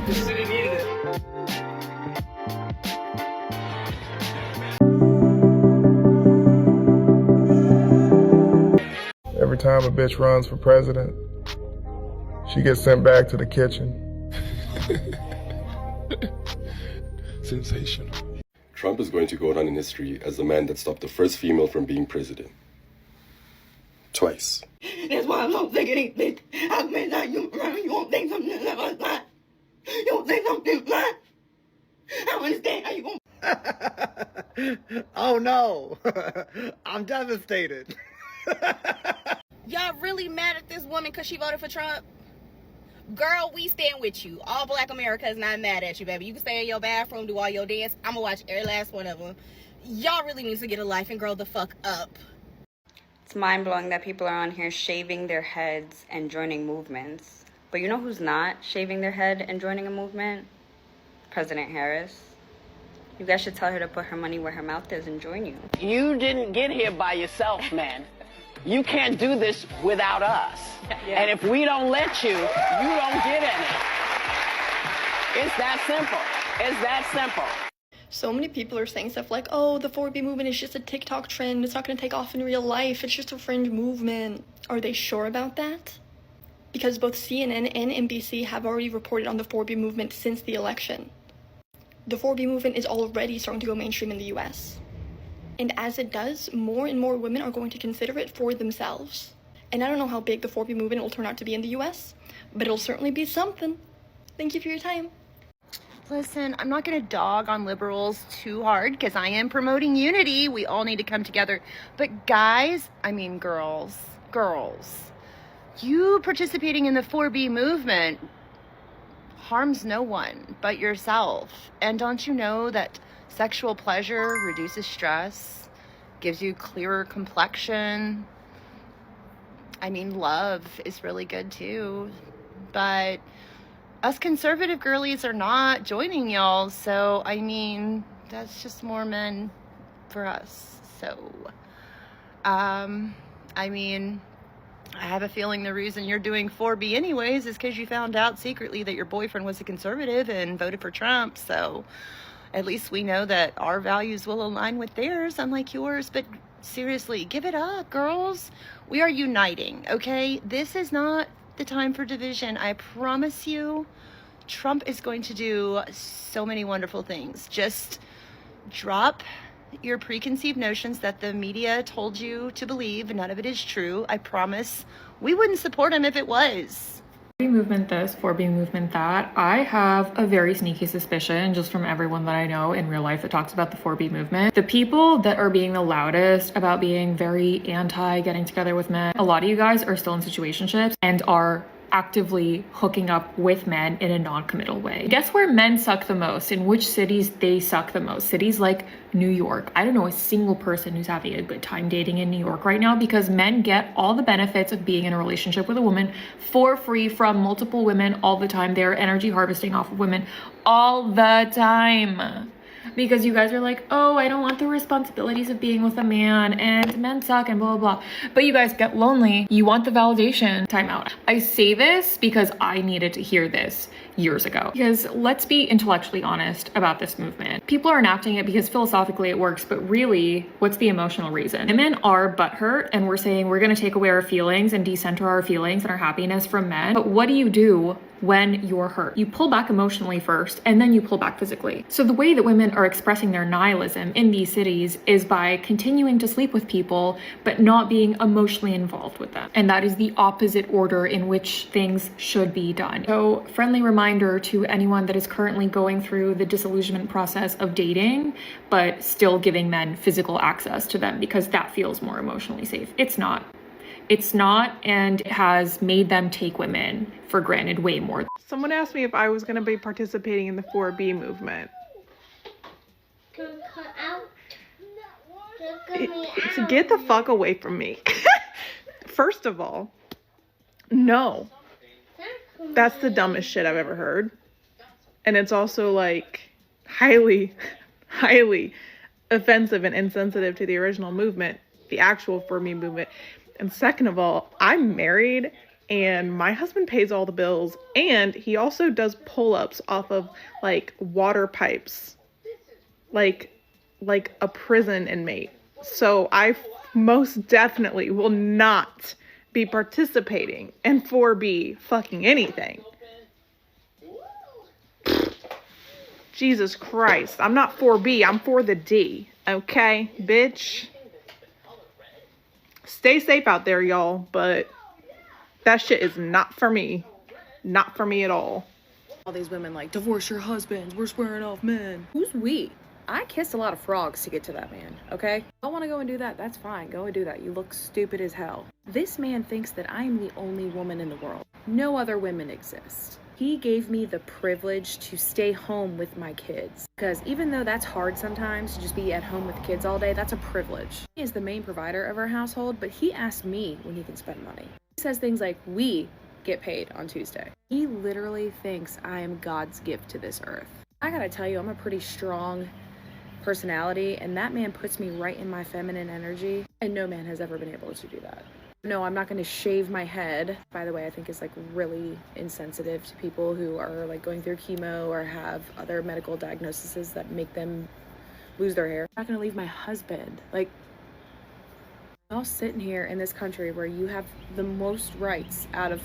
The city needed it. Every time a bitch runs for president, she gets sent back to the kitchen. Sensational. Trump is going to go down in history as the man that stopped the first female from being president. Twice. That's why I'm so sick of these bitches. How many times you won't think something is not? You won't think something is not? I don't understand how you gonna... Oh no, I'm devastated. Y'all really mad at this woman because she voted for Trump? Girl, we stand with you. All Black America is not mad at you, baby. You can stay in your bathroom, do all your dance. I'm gonna watch every last one of them. Y'all really need to get a life and grow the fuck up. It's mind-blowing that people are on here shaving their heads and joining movements. But you know who's not shaving their head and joining a movement? President Harris. You guys should tell her to put her money where her mouth is and join you. You didn't get here by yourself, man. You can't do this without us. Yeah. And if we don't let you, you don't get any. It's that simple. It's that simple. So many people are saying stuff like, oh, the 4B movement is just a TikTok trend. It's not going to take off in real life. It's just a fringe movement. Are they sure about that? Because both CNN and NBC have already reported on the 4B movement since the election. The 4B movement is already starting to go mainstream in the US. And as it does, more and more women are going to consider it for themselves. And I don't know how big the 4B movement will turn out to be in the US, but it'll certainly be something. Thank you for your time. Listen, I'm not going to dog on liberals too hard because I am promoting unity. We all need to come together. But guys, I mean girls, you participating in the 4B movement harms no one but yourself. And don't you know that sexual pleasure reduces stress, gives you clearer complexion? I mean, love is really good too. But us conservative girlies are not joining y'all. So, I mean, that's just more men for us. So, I mean, I have a feeling the reason you're doing 4B anyways is because you found out secretly that your boyfriend was a conservative and voted for Trump. So at least we know that our values will align with theirs, unlike yours. But seriously, give it up, girls. We are uniting, okay? This is not the time for division. I promise you, Trump is going to do so many wonderful things. Just drop your preconceived notions that the media told you to believe. None of it is true. I promise. We wouldn't support him if it was. 4B movement this, 4B movement that. I have a very sneaky suspicion, just from everyone that I know in real life that talks about the 4B movement. The people that are being the loudest about being very anti getting together with men, a lot of you guys are still in situationships and are actively hooking up with men in a non-committal way. Guess where men suck the most? In which cities they suck the most? Cities like New York. I don't know a single person who's having a good time dating in New York right now because men get all the benefits of being in a relationship with a woman for free from multiple women all the time. They're energy harvesting off of women all the time. Because you guys are like, oh, I don't want the responsibilities of being with a man and men suck and blah, blah, blah. But you guys get lonely. You want the validation. Time out. I say this because I needed to hear this years ago. Because let's be intellectually honest about this movement. People are enacting it because philosophically it works, but really, what's the emotional reason? Women are butthurt and we're saying we're going to take away our feelings and decenter our feelings and our happiness from men. But what do you do when you're hurt? You pull back emotionally first and then you pull back physically. So the way that women are expressing their nihilism in these cities is by continuing to sleep with people but not being emotionally involved with them. And that is the opposite order in which things should be done. So friendly reminder to anyone that is currently going through the disillusionment process of dating but still giving men physical access to them because that feels more emotionally safe. It's not. It's not, and it has made them take women for granted way more. Someone asked me if I was going to be participating in the 4B movement. So get the fuck away from me. First of all, no. That's the dumbest shit I've ever heard. And it's also like highly offensive and insensitive to the original movement, the actual 4B movement. And second of all, I'm married and my husband pays all the bills, and he also does pull-ups off of like water pipes, like a prison inmate. So I most definitely will not be participating in 4B fucking anything. Jesus Christ. I'm not 4B, I'm for the D. Okay, bitch? Stay safe out there, y'all, but that shit is not for me. Not for me at all. All these women like, divorce your husbands, we're swearing off men. Who's we? I kissed a lot of frogs to get to that man, okay? I want to go and do that, that's fine, go and do that. You look stupid as hell. This man thinks that I'm the only woman in the world. No other women exist. He gave me the privilege to stay home with my kids. Because even though that's hard sometimes to just be at home with the kids all day, that's a privilege. He is the main provider of our household, but he asked me when he can spend money. He says things like, we get paid on Tuesday. He literally thinks I am God's gift to this earth. I gotta tell you, I'm a pretty strong personality, and that man puts me right in my feminine energy, and no man has ever been able to do that. No, I'm not going to shave my head. By the way, I think it's like really insensitive to people who are like going through chemo or have other medical diagnoses that make them lose their hair. I'm not going to leave my husband. Like, y'all sitting here in this country where you have the most rights out of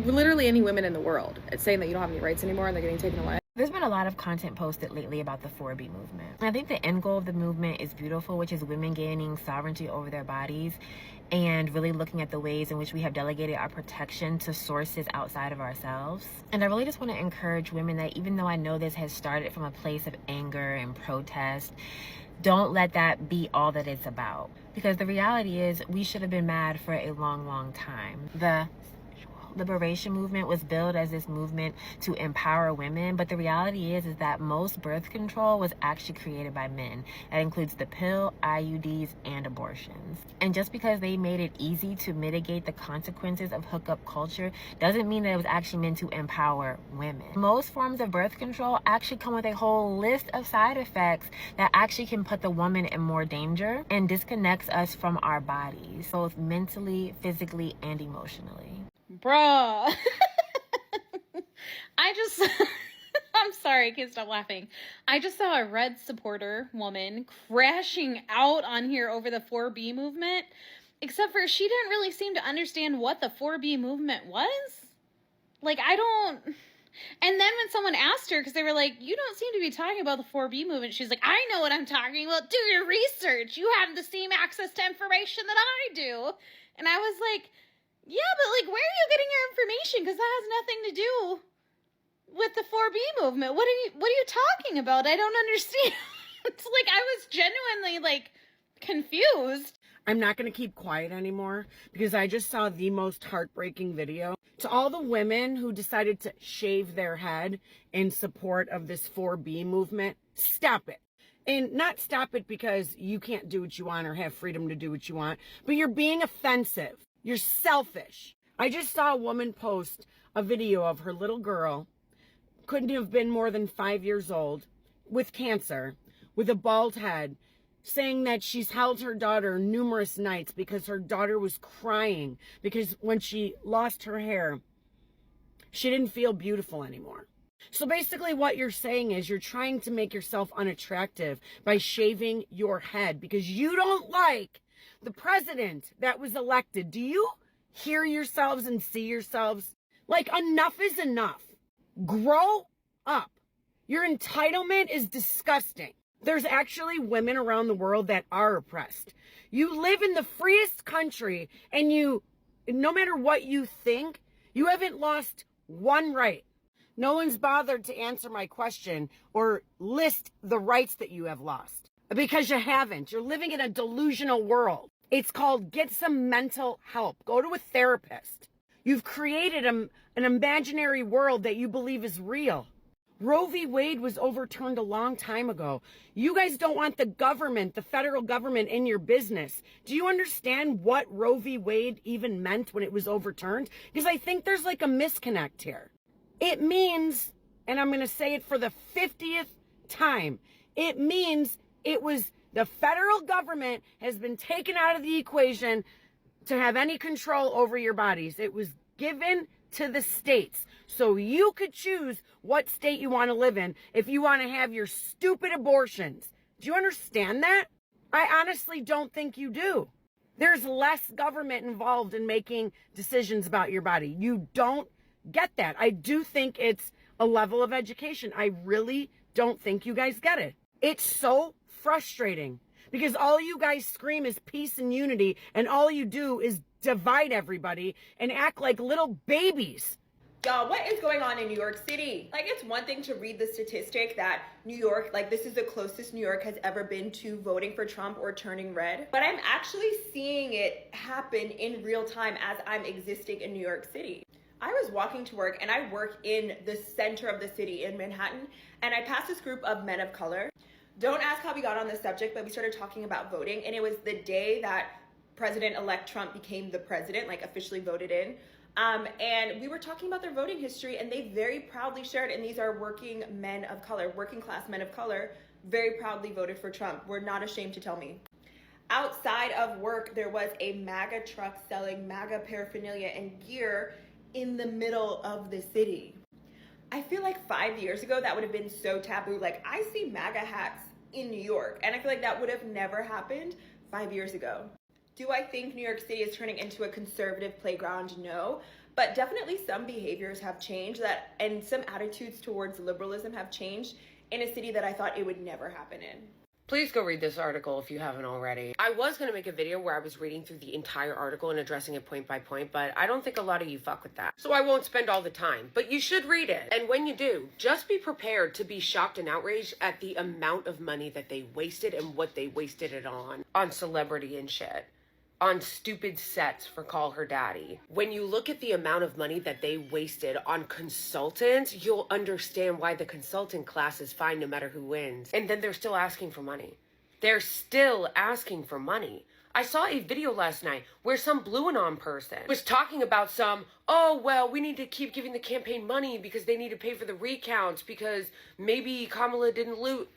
literally any women in the world. It's saying that you don't have any rights anymore and they're getting taken away. There's been a lot of content posted lately about the 4B movement. I think the end goal of the movement is beautiful, which is women gaining sovereignty over their bodies and really looking at the ways in which we have delegated our protection to sources outside of ourselves. And I really just want to encourage women that even though I know this has started from a place of anger and protest, don't let that be all that it's about. Because the reality is we should have been mad for a long, long time. The liberation movement was billed as this movement to empower women, but the reality is that most birth control was actually created by men. That includes the pill, IUDs, and abortions. And just because they made it easy to mitigate the consequences of hookup culture doesn't mean that it was actually meant to empower women. Most forms of birth control actually come with a whole list of side effects that actually can put the woman in more danger and disconnects us from our bodies, both mentally, physically, and emotionally. Bruh. I'm sorry, I can't stop laughing. I just saw a Red supporter woman crashing out on here over the 4B movement, except for she didn't really seem to understand what the 4B movement was. Like, I don't... And then when someone asked her, because they were like, you don't seem to be talking about the 4B movement, she's like, I know what I'm talking about. Do your research. You have the same access to information that I do. And I was like... Yeah, but like, where are you getting your information? Because that has nothing to do with the 4B movement. What are you talking about? I don't understand. It's like, I was genuinely like confused. I'm not going to keep quiet anymore because I just saw the most heartbreaking video. To all the women who decided to shave their head in support of this 4B movement, stop it. And not stop it because you can't do what you want or have freedom to do what you want, but you're being offensive. You're selfish. I just saw a woman post a video of her little girl, couldn't have been more than 5 years old, with cancer, with a bald head, saying that she's held her daughter numerous nights because her daughter was crying because when she lost her hair, she didn't feel beautiful anymore. So basically what you're saying is you're trying to make yourself unattractive by shaving your head because you don't like the president that was elected. Do you hear yourselves and see yourselves? Like, enough is enough. Grow up. Your entitlement is disgusting. There's actually women around the world that are oppressed. You live in the freest country and no matter what you think, you haven't lost one right. No one's bothered to answer my question or list the rights that you have lost. Because you haven't. You're living in a delusional world. It's called get some mental help. Go to a therapist. You've created an imaginary world that you believe is real. Roe v. Wade was overturned a long time ago. You guys don't want the government, the federal government, in your business. Do you understand what Roe v. Wade even meant when it was overturned? Because I think there's like a misconnect here. It means, and I'm going to say it for the 50th time, it means it was the federal government has been taken out of the equation to have any control over your bodies. It was given to the states so you could choose what state you want to live in if you want to have your stupid abortions. Do you understand that? I honestly don't think you do. There's less government involved in making decisions about your body. You don't get that. I do think it's a level of education. I really don't think you guys get it. It's so frustrating because all you guys scream is peace and unity, and all you do is divide everybody and act like little babies. Y'all, what is going on in New York City? Like, it's one thing to read the statistic that New York, like, this is the closest New York has ever been to voting for Trump or turning red. But I'm actually seeing it happen in real time as I'm existing in New York City. I was walking to work, and I work in the center of the city in Manhattan, and I passed this group of men of color. Don't ask how we got on this subject, but we started talking about voting, and it was the day that President-elect Trump became the president, like officially voted in. And we were talking about their voting history, and they very proudly shared, and these are working men of color, working class men of color, very proudly voted for Trump. We're not ashamed to tell me. Outside of work, there was a MAGA truck selling MAGA paraphernalia and gear in the middle of the city. I feel like 5 years ago, that would have been so taboo. Like, I see MAGA hats in New York, and I feel like that would have never happened 5 years ago. Do I think New York City is turning into a conservative playground? No, but definitely some behaviors have changed and some attitudes towards liberalism have changed in a city that I thought it would never happen in. Please go read this article if you haven't already. I was going to make a video where I was reading through the entire article and addressing it point by point, but I don't think a lot of you fuck with that. So I won't spend all the time, but you should read it. And when you do, just be prepared to be shocked and outraged at the amount of money that they wasted and what they wasted it on celebrity and shit. On stupid sets for Call Her Daddy. When you look at the amount of money that they wasted on consultants, you'll understand why the consultant class is fine no matter who wins. And then they're still asking for money. They're still asking for money. I saw a video last night where some Blue Anon person was talking about oh, well, we need to keep giving the campaign money because they need to pay for the recounts because maybe Kamala didn't loot.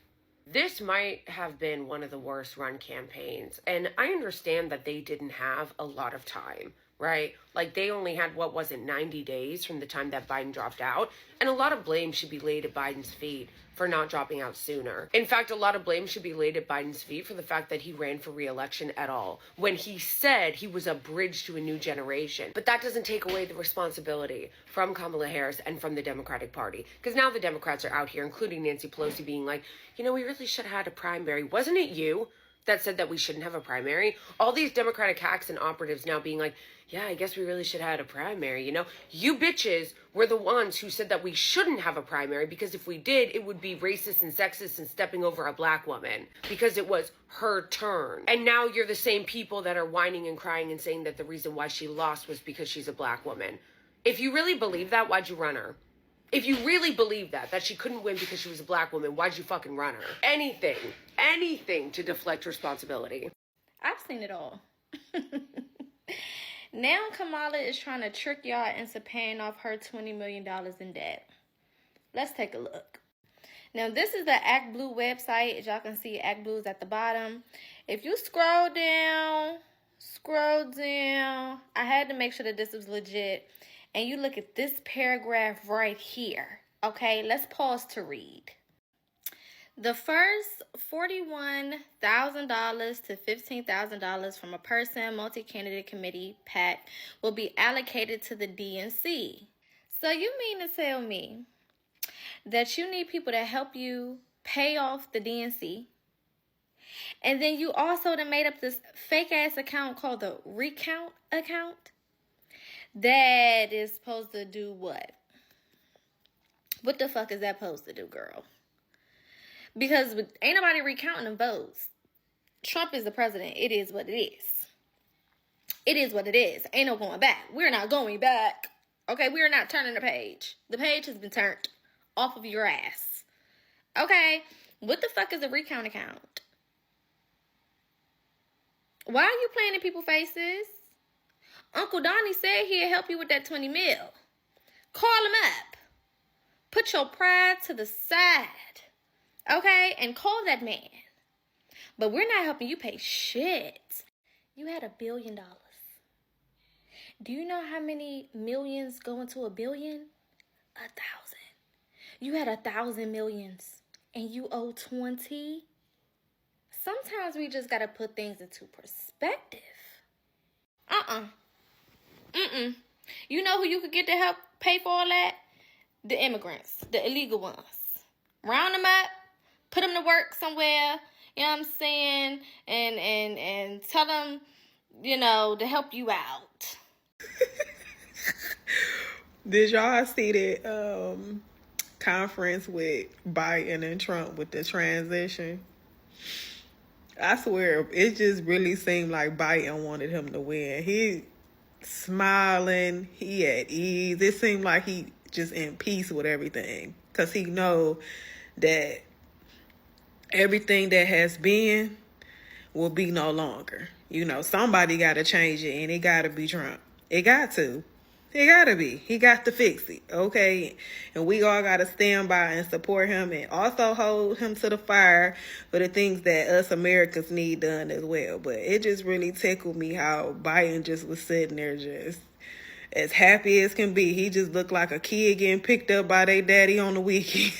This might have been one of the worst run campaigns, and I understand that they didn't have a lot of time, right? Like, they only had, 90 days from the time that Biden dropped out, and a lot of blame should be laid at Biden's feet for not dropping out sooner. In fact, a lot of blame should be laid at Biden's feet for the fact that he ran for re-election at all, when he said he was a bridge to a new generation. But that doesn't take away the responsibility from Kamala Harris and from the Democratic Party, because now the Democrats are out here, including Nancy Pelosi, being like, we really should have had a primary. Wasn't it you that said that we shouldn't have a primary? All these Democratic hacks and operatives now being like, yeah, I guess we really should have had a primary, You bitches were the ones who said that we shouldn't have a primary because if we did, it would be racist and sexist and stepping over a black woman because it was her turn. And now you're the same people that are whining and crying and saying that the reason why she lost was because she's a black woman. If you really believe that, why'd you run her? If you really believe that she couldn't win because she was a black woman, why'd you fucking run her? Anything to deflect responsibility. I've seen it all. Now Kamala is trying to trick y'all into paying off her $20 million in debt. Let's take a look. Now, this is the Act Blue website. As y'all can see, Act Blue is at the bottom. If you scroll down, I had to make sure that this was legit. And you look at this paragraph right here. Okay, let's pause to read. The first $41,000 to $15,000 from a person, multi-candidate committee, PAC, will be allocated to the DNC. So you mean to tell me that you need people to help you pay off the DNC, and then you also done made up this fake-ass account called the Recount account that is supposed to do what? What the fuck is that supposed to do, girl? Because ain't nobody recounting the votes. Trump is the president. It is what it is. It is what it is. Ain't no going back. We're not going back. Okay, we are not turning the page. The page has been turned off of your ass. Okay, what the fuck is a recount account? Why are you playing in people's faces? Uncle Donnie said he'll help you with that 20 mil. Call him up. Put your pride to the side. Okay? And call that man. But we're not helping you pay shit. You had $1 billion. Do you know how many millions go into a billion? 1,000. You had 1,000 millions and you owe 20. Sometimes we just gotta put things into perspective. You know who you could get to help pay for all that? The immigrants, the illegal ones. Round them up, put them to work somewhere, you know what I'm saying? And tell them, you know, to help you out. Did y'all see that conference with Biden and Trump with the transition? I swear, it just really seemed like Biden wanted him to win. He smiling, he at ease. It seemed like he just in peace with everything, because he know that everything that has been will be no longer. You know, somebody got to change it, and it got to be Trump. It got to. It got to be. He got to fix it, okay? And we all got to stand by and support him, and also hold him to the fire for the things that us Americans need done as well. But it just really tickled me how Biden just was sitting there just as happy as can be. He just looked like a kid getting picked up by their daddy on the weekend.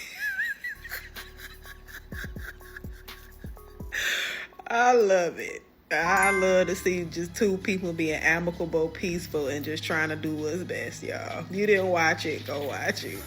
I love it. I love to see just two people being amicable, peaceful, and just trying to do what's best, y'all. If you didn't watch it, go watch it.